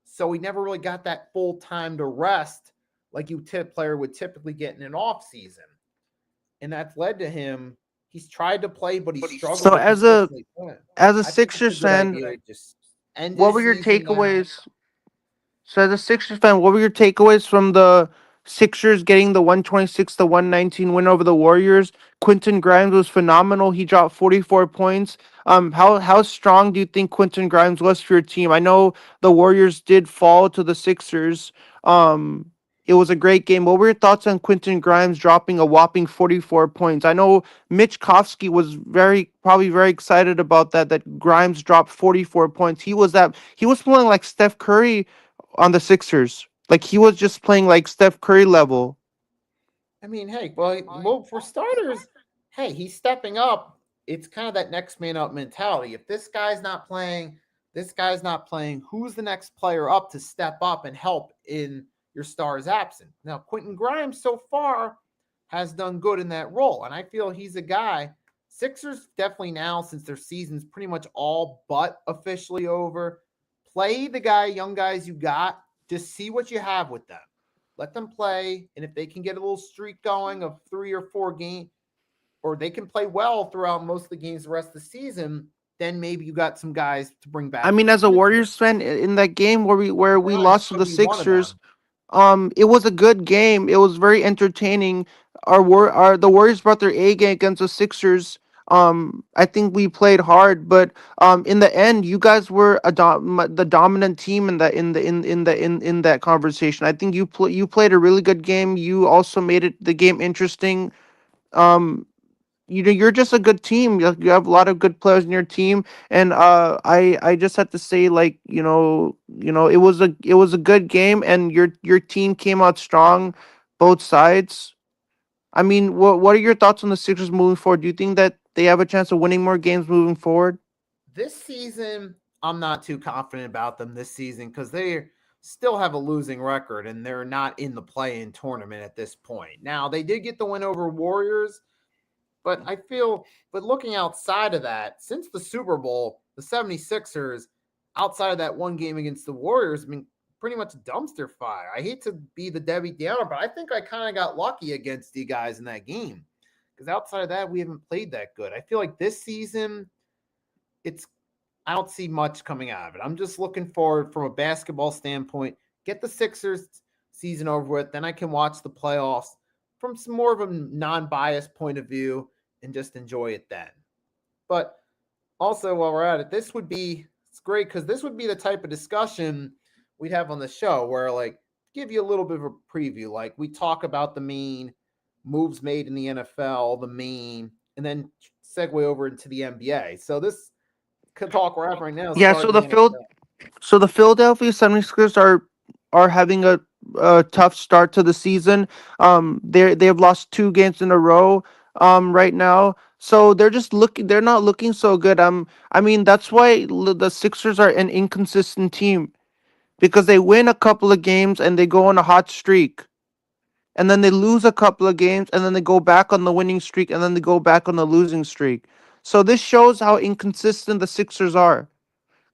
[SPEAKER 1] So he never really got that full time to rest like player would typically get in an off season. And that's led to him. He's tried to play, but he struggled
[SPEAKER 3] So
[SPEAKER 1] to consistently play.
[SPEAKER 3] as a
[SPEAKER 1] I think it's a
[SPEAKER 3] Sixers
[SPEAKER 1] good
[SPEAKER 3] fan,
[SPEAKER 1] idea to just end
[SPEAKER 3] what
[SPEAKER 1] his
[SPEAKER 3] were your
[SPEAKER 1] season now.
[SPEAKER 3] takeaways? So as a Sixers fan, what were your takeaways from the Sixers getting the 126 to 119 win over the Warriors? Quentin Grimes was phenomenal. He dropped 44 points. How strong do you think Quentin Grimes was for your team? I know the Warriors did fall to the Sixers. It was a great game. What were your thoughts on Quentin Grimes dropping a whopping 44 points? I know Mitch Kofsky was probably very excited about that Grimes dropped 44 points. He was playing like Steph Curry on the Sixers. Like he was just playing like Steph Curry level.
[SPEAKER 1] I mean, hey, well, for starters, hey, he's stepping up. It's kind of that next man up mentality. If this guy's not playing, who's the next player up to step up and help in your star's absence? Now, Quentin Grimes so far has done good in that role, and I feel he's a guy. Sixers definitely now, since their season's pretty much all but officially over, play the young guys you got. Just see what you have with them. Let them play, and if they can get a little streak going of 3 or 4 games, or they can play well throughout most of the games the rest of the season, then maybe you got some guys to bring back.
[SPEAKER 3] I mean, as a Warriors fan, in that game where we lost to the Sixers, it was a good game. It was very entertaining. The Warriors brought their A game against the Sixers. I think we played hard, but in the end, you guys were the dominant team in that conversation. I think you played a really good game. You also made the game interesting. Um, you're just a good team. You have a lot of good players in your team, and I just have to say, like, it was a good game, and your team came out strong, both sides. I mean, what are your thoughts on the Sixers moving forward? Do you think that they have a chance of winning more games moving forward?
[SPEAKER 1] This season, I'm not too confident about them this season because they still have a losing record and they're not in the play-in tournament at this point. Now, they did get the win over Warriors, but looking outside of that, since the Super Bowl, the 76ers, outside of that one game against the Warriors, have been pretty much dumpster fire. I hate to be the Debbie Downer, but I think I kind of got lucky against you guys in that game because outside of that, we haven't played that good. I feel like this season, I don't see much coming out of it. I'm just looking forward from a basketball standpoint, get the Sixers season over with, then I can watch the playoffs from some more of a non-biased point of view and just enjoy it then. But also while we're at it, it's great because this would be the type of discussion we'd have on the show where like give you a little bit of a preview. Like we talk about the main moves made in the NFL, and then segue over into the NBA. So this talk we're having right now.
[SPEAKER 3] Yeah. So the Philadelphia 76ers are having a tough start to the season. They have lost 2 games in a row. Right now, so they're not looking so good. I mean, that's why the Sixers are an inconsistent team because they win a couple of games and they go on a hot streak, and then they lose a couple of games and then they go back on the winning streak and then they go back on the losing streak. So this shows how inconsistent the Sixers are.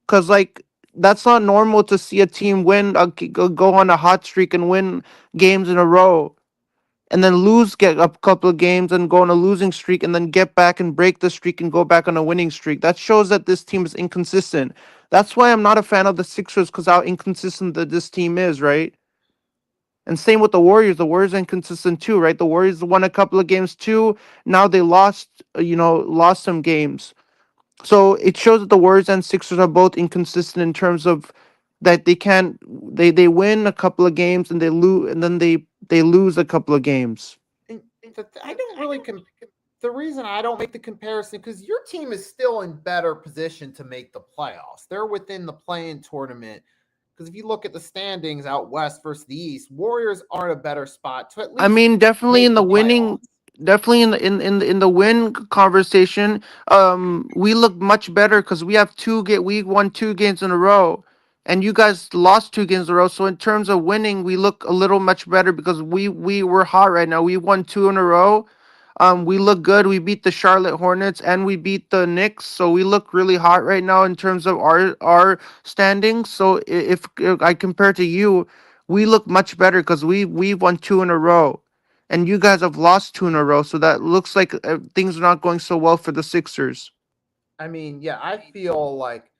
[SPEAKER 3] Cause like that's not normal to see a team go on a hot streak and win games in a row, and then get a couple of games and go on a losing streak, and then get back and break the streak and go back on a winning streak. That shows that this team is inconsistent. That's why I'm not a fan of the Sixers, because how inconsistent that this team is, right? And same with the Warriors. The Warriors are inconsistent too, right? The Warriors won a couple of games too. Now they lost some games. So it shows that the Warriors and Sixers are both inconsistent in terms of that they win a couple of games and they lose, and then they lose a couple of games.
[SPEAKER 1] I don't really the reason I don't make the comparison because your team is still in better position to make the playoffs. They're within the play-in tournament Because if you look at the standings out west versus the east, Warriors are in a better spot to at
[SPEAKER 3] I
[SPEAKER 1] least
[SPEAKER 3] mean, definitely
[SPEAKER 1] make
[SPEAKER 3] in the
[SPEAKER 1] the
[SPEAKER 3] winning,
[SPEAKER 1] playoffs.
[SPEAKER 3] definitely in the win conversation, we look much better because we won 2 games in a row, and you guys lost 2 games in a row. So in terms of winning, we look a little much better because we were hot right now. We won 2 in a row. We look good. We beat the Charlotte Hornets and we beat the Knicks, so we look really hot right now in terms of our standings. So if I compare to you, we look much better because we've won 2 in a row, and you guys have lost 2 in a row. So that looks like things are not going so well for the Sixers.
[SPEAKER 1] I mean, yeah, I feel like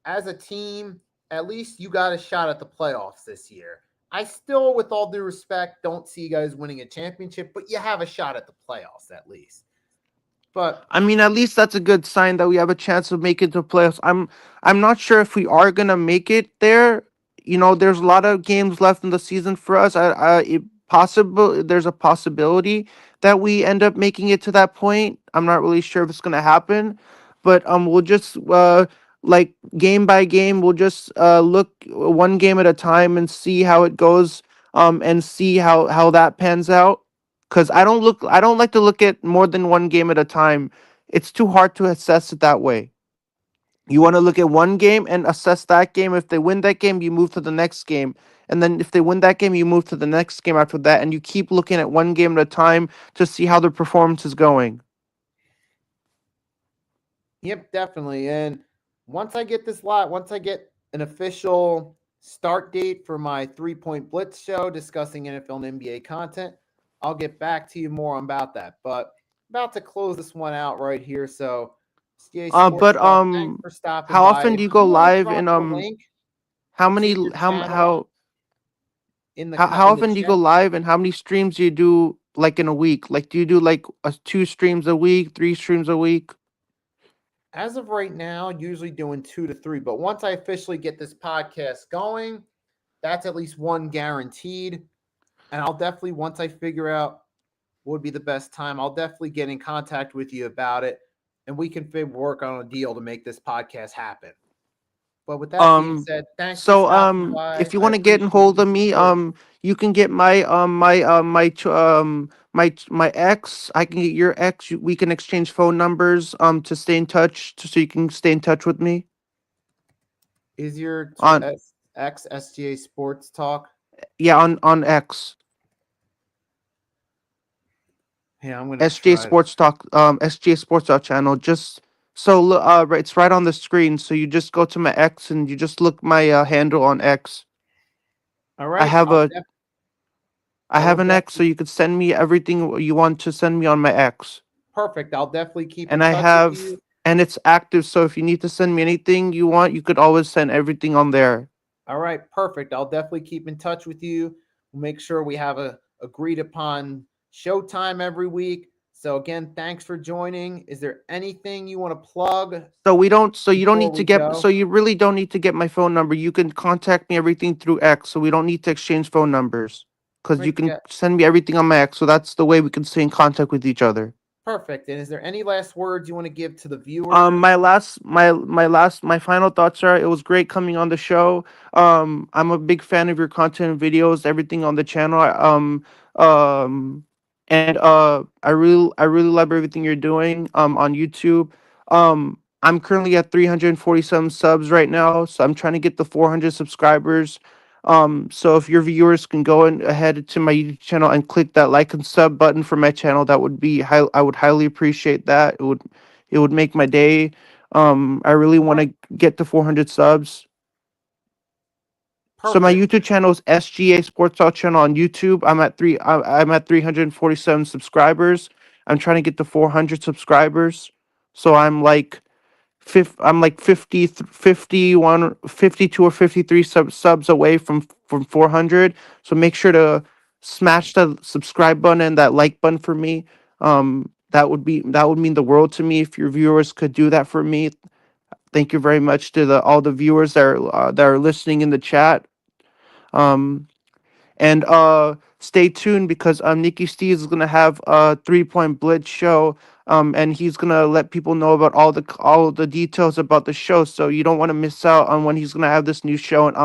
[SPEAKER 1] as a team, at least you got a shot at the playoffs this year. I still, with all due respect, don't see you guys winning a championship, but you have a shot at the playoffs at least. But
[SPEAKER 3] I mean, at least that's a good sign that we have a chance of making it to playoffs. I'm not sure if we are gonna make it there. You know, there's a lot of games left in the season for us. There's a possibility that we end up making it to that point. I'm not really sure if it's gonna happen, but we'll just like game by game, we'll just look one game at a time and see how it goes. And see how that pans out, because I don't like to look at more than one game at a time. It's too hard to assess it that way. You want to look at one game and assess that game. If they win that game, you move to the next game. And then if they win that game, you move to the next game after that. And you keep looking at one game at a time to see how their performance is going.
[SPEAKER 1] yep, definitely. And once I get an official start date for my 3 Point Blitz show discussing NFL and NBA content, I'll get back to you more about that. But about to close this one out right here. So, CA Sports
[SPEAKER 3] But
[SPEAKER 1] Talk, thanks for stopping
[SPEAKER 3] how
[SPEAKER 1] by.
[SPEAKER 3] often
[SPEAKER 1] If
[SPEAKER 3] do you
[SPEAKER 1] you
[SPEAKER 3] go
[SPEAKER 1] want to
[SPEAKER 3] live?
[SPEAKER 1] drop
[SPEAKER 3] And
[SPEAKER 1] the link
[SPEAKER 3] how
[SPEAKER 1] to
[SPEAKER 3] many
[SPEAKER 1] your
[SPEAKER 3] how m-
[SPEAKER 1] channel
[SPEAKER 3] how
[SPEAKER 1] in the
[SPEAKER 3] often do you go
[SPEAKER 1] chat.
[SPEAKER 3] live, and how many streams do you do like in a week? Like, do you do like 2 streams a week, 3 streams a week?
[SPEAKER 1] As of right now, usually doing 2 to 3. But once I officially get this podcast going, that's at least one guaranteed. And I'll definitely, once I figure out what would be the best time, I'll definitely get in contact with you about it. And we can work on a deal to make this podcast happen. But with that being
[SPEAKER 3] Um,
[SPEAKER 1] said, thanks for
[SPEAKER 3] so
[SPEAKER 1] stopping by.
[SPEAKER 3] if you
[SPEAKER 1] I
[SPEAKER 3] want to get in
[SPEAKER 1] appreciate
[SPEAKER 3] hold
[SPEAKER 1] your
[SPEAKER 3] of me,
[SPEAKER 1] support.
[SPEAKER 3] you can get my ex. I can get your ex. We can exchange phone numbers to stay in touch, so you can stay in touch with me
[SPEAKER 1] Is your
[SPEAKER 3] on
[SPEAKER 1] X SGA Sports Talk?
[SPEAKER 3] yeah on X.
[SPEAKER 1] Yeah, I'm going to
[SPEAKER 3] SJ
[SPEAKER 1] try.
[SPEAKER 3] Sports Talk, SJ Sports Talk channel. Just it's right on the screen. So you just go to my X and you just look my handle on X.
[SPEAKER 1] All
[SPEAKER 3] I
[SPEAKER 1] right.
[SPEAKER 3] have a I
[SPEAKER 1] I will
[SPEAKER 3] have an X, so
[SPEAKER 1] definitely.
[SPEAKER 3] you could send me everything you want to send me on my X.
[SPEAKER 1] Perfect. I'll definitely keep
[SPEAKER 3] And
[SPEAKER 1] in
[SPEAKER 3] I
[SPEAKER 1] touch with
[SPEAKER 3] have
[SPEAKER 1] you.
[SPEAKER 3] and it's active. So if you need to send me anything you want, you could always send everything on there.
[SPEAKER 1] All right, perfect. I'll definitely keep in touch with you. We'll make sure we have a agreed upon showtime every week. So again, thanks for joining. Is there anything you want to plug
[SPEAKER 3] So you don't
[SPEAKER 1] before
[SPEAKER 3] need to
[SPEAKER 1] we
[SPEAKER 3] get so
[SPEAKER 1] go?
[SPEAKER 3] you really don't need to get my phone number. You can contact me everything through X, so we don't need to exchange phone numbers. Because you
[SPEAKER 1] Right,
[SPEAKER 3] can
[SPEAKER 1] yeah,
[SPEAKER 3] send me everything on my X, so that's the way we can stay in contact with each other.
[SPEAKER 1] perfect. And is there any last words you want to give to the viewers?
[SPEAKER 3] My final thoughts are, it was great coming on the show. I'm a big fan of your content and videos, everything on the channel. Um and I really love everything you're doing on YouTube. I'm currently at 347 subs right now, so I'm trying to get the 400 subscribers. So if your viewers can go ahead to my YouTube channel and click that like and sub button for my channel, that would be I would highly appreciate that. It would make my day. I really want
[SPEAKER 1] Per-
[SPEAKER 3] to get to 400 subs. So my
[SPEAKER 1] Perfect.
[SPEAKER 3] YouTube channel is SGA Sports Talk channel on YouTube. I'm at 347 subscribers. I'm trying to get to 400 subscribers. So I'm like 52 or 53 subs away from 400. So make sure to smash the subscribe button and that like button for me. That would mean the world to me if your viewers could do that for me. Thank you very much to the all the viewers that are listening in the chat. Um, and stay tuned because Nikki Steves is gonna have a 3 Point Blitz show. And he's gonna let people know about all the details about the show. So you don't want to miss out on when he's gonna have this new show. And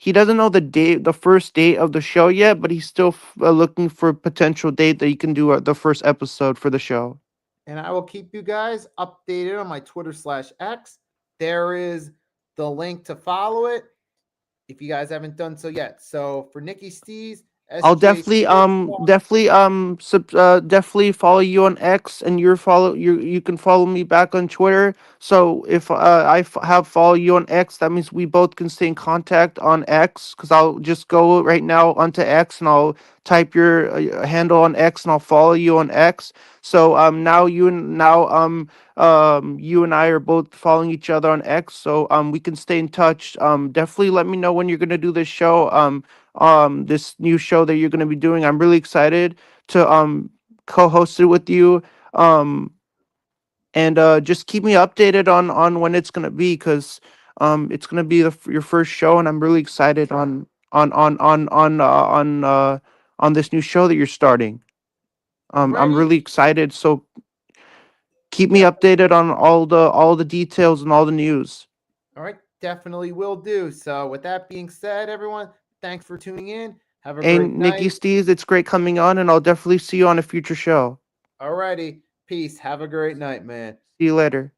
[SPEAKER 3] he doesn't know the first date of the show yet, but he's still looking for a potential date that he can do the first episode for the show.
[SPEAKER 1] And I will keep you guys updated on my Twitter/X. There is the link to follow it if you guys haven't done so yet. So for Nikki Stees,
[SPEAKER 3] I'll
[SPEAKER 1] SJ Sports Talk,
[SPEAKER 3] definitely follow you on X, and you can follow me back on Twitter. So if have follow you on X, that means we both can stay in contact on X. Because I'll just go right now onto X and I'll type your handle on X and I'll follow you on X. So now you and I are both following each other on X. So we can stay in touch. Definitely let me know when you're gonna do this show. This new show that you're going to be doing. I'm really excited to co-host it with you. Um and just keep me updated on when it's going to be, cuz it's going to be your first show, and I'm really excited on this new show that you're starting. I'm
[SPEAKER 1] alrighty.
[SPEAKER 3] really excited, so keep me
[SPEAKER 1] Yep.
[SPEAKER 3] updated on all the details and all the news.
[SPEAKER 1] All right. Definitely will do. So with that being said, everyone, thanks for tuning in. Have a great
[SPEAKER 3] And Nikki
[SPEAKER 1] night.
[SPEAKER 3] Stees, it's great coming on, and I'll definitely see you on a future show.
[SPEAKER 1] Alrighty. Peace. Have a great night, man.
[SPEAKER 3] See you later.